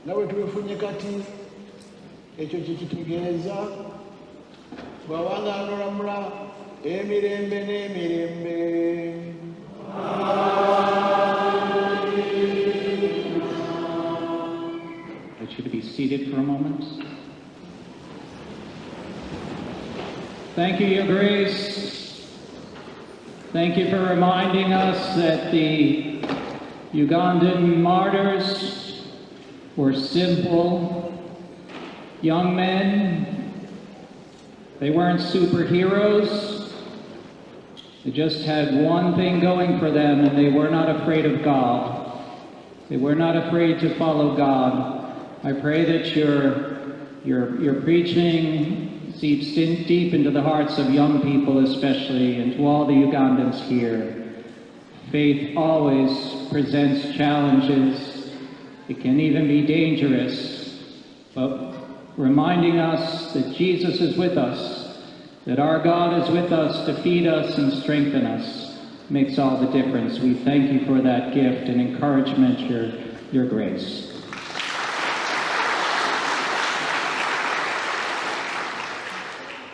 nawe tubifunye kati ekyo kikitegeeza bw'abanga anolamula emirembe n'emirembe. I should be seated for a moment. Thank you, Your Grace. Thank you for reminding us that the Ugandan martyrs were simple young men. They weren't superheroes. They just had one thing going for them, and they were not afraid of God. They were not afraid to follow God. I pray that your preaching seeps deep into the hearts of young people especially, and to all the Ugandans here. Faith always presents challenges. It can even be dangerous, but reminding us that Jesus is with us, that our God is with us to feed us and strengthen us, makes all the difference. We thank you for that gift and encouragement, Your Grace.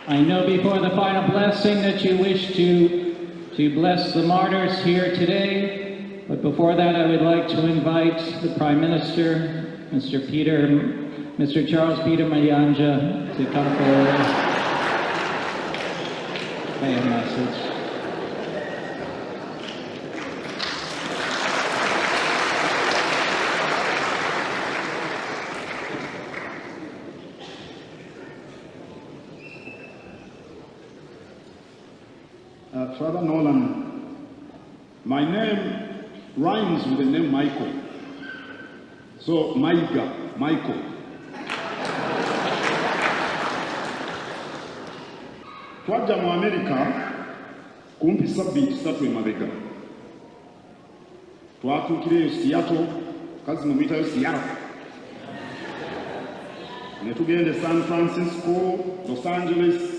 I know before the final blessing that you wish to bless the martyrs here today, but before that I would like to invite the Prime Minister, Mr. Charles Peter Mayanja, to come forward and say a message. Father Nolan, my name rhymes with the name Michael. So, Maiga, Michael. Twajja mu America kumpi sabbiiti 3 emabega. Twatuukireyo Seattle, kazi muyitayo Seattle. Ne tugende San Francisco, Los Angeles,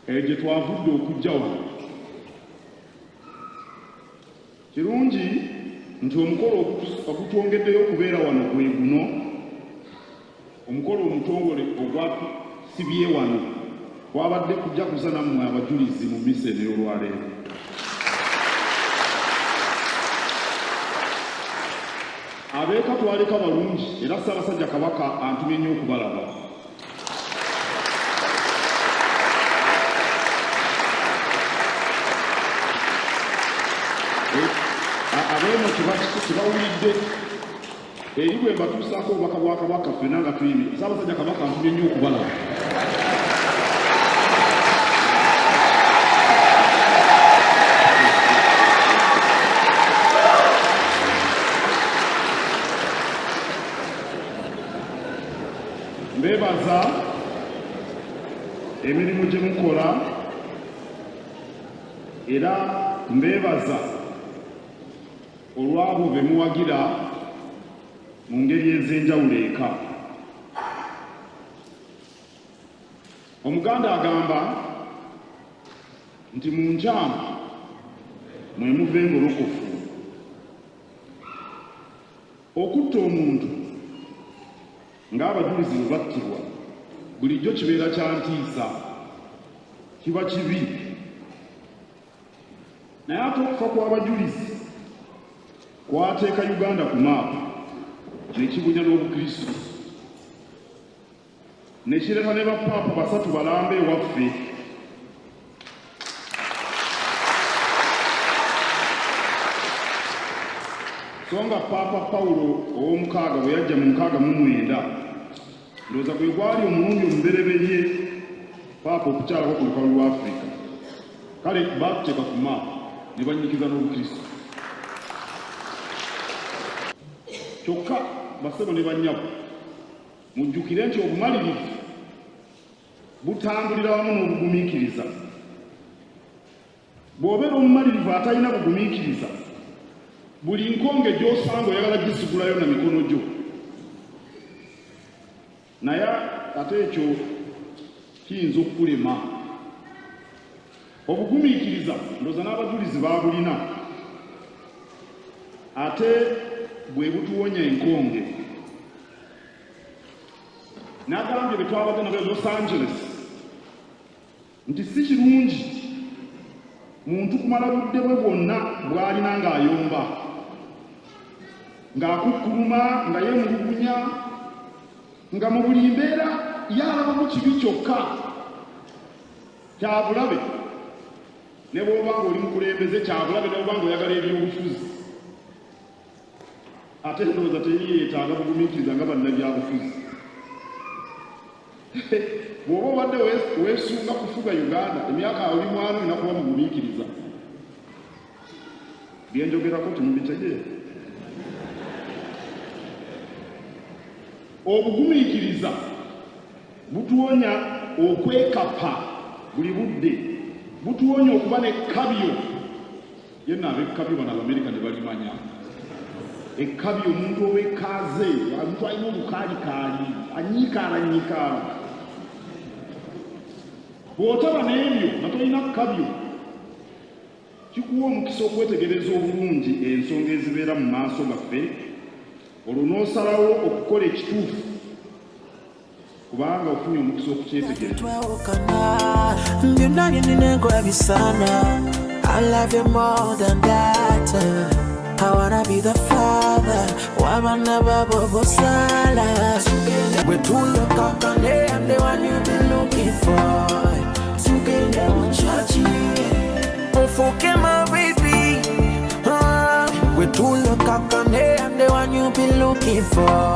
gye twavudde okujja wano. Kirungi nti omukolo ogutwongeddeyo okubeera wano gwe guno, omukolo omutongole ogwatusibye wano kwabadde kujja kuza nammwe abajulizi mu misa olwaleero. Abeeka twaleka balungi era Ssaabasajja Kabaka antumye nnyo okubalaba. Abeeno kibawulidde eri bwe mbatuusaako obubaka bwa Kabaka ffenna nga tuyimye. Ssaabasajja Kabaka antumye nnyo okubalaba. Mbeebaza emirimu gye mukola era mbeebaza olw'abo be muwagira mu ngeri ez'enjawulo eka. Omuganda agamba nti mu nkyamu mwe muva engolokofu. Okutta omuntu ng'abajulizi bwe battibwa bulijjo kibeera kya ntiisa, kiba kibi. Naye ate okufa kw'abajulizi kwateeka Uganda ku maapu ne kibunya n'Obukristo, ne kireka ne bapaapa basatu balambe ewaffe. So nga Paapa Pawulo ow'omukaaga bwe yajja mu 69, ndowooza gwe gwali omulundi omubereberye Paapa okukyalako ku lukalu lwa Afrika. Kale baakuteeka ku maapu ne bannyikiza n'Obukristo. Kyokka basebo ne bannyabo mujjukire nti obumalirivu butambulira wamu n'obugumiikiriza. Bw'obeera omumalirivu atalina bugumiikiriza, buli nkonge gy'osanga oyagala gisigulayo na mikono gyo. Naye ate ekyo kiyinza okukulema. Obugumiikiriza ndowooza n'abajulizi baabulina. Ate bwe butuwonya enkonge. N'agambye bwe twabadde nabo e Los Angeles nti si kirungi muntu kumala budde bwe bwonna bw'alina ng'ayomba, ng'akukkuluma, nga yeemulugunya, nga mu buli mbeera yalabamu kibi kyokka kyabulabe. Ne bw'oba ng'oli mukulembeze kyabulabe, ne bw'oba ng'oyagala ebyobufuzi. Ate ndowooza teyeetaaga bugumiikiriza nga bannabyabufuzi. Bw'oba obadde weesunga kufuga Uganda emyaka 40 olina kuba mugumiikiriza. Bye njogerako temubitegeera. Obugumiikiriza butuwonya okwekapa buli budde, butuwonya okuba n'ekkabyo. Yenna ab'ekkabyo bano Abamerika ne balimanya. Ekkabyo omuntu ow'ekkaaze, omuntu alina obukaalikaali, anyiikaala. Bw'otaba n'ebyo nga tolina kkabyo, kikuwa omukisa okwetegereza obulungi ensonga ezibeera mu maaso gaffe, olwo n'osalawo okukola ekituufu kubanga ofunye omukisa okukyetegereza. I love you more than that. I wanna be the father. Wamana babo sala. We two look up and I'm the one you've been looking for. Together with Chachi. Oh, forget my baby. We two look up and I'm the one you've been looking for.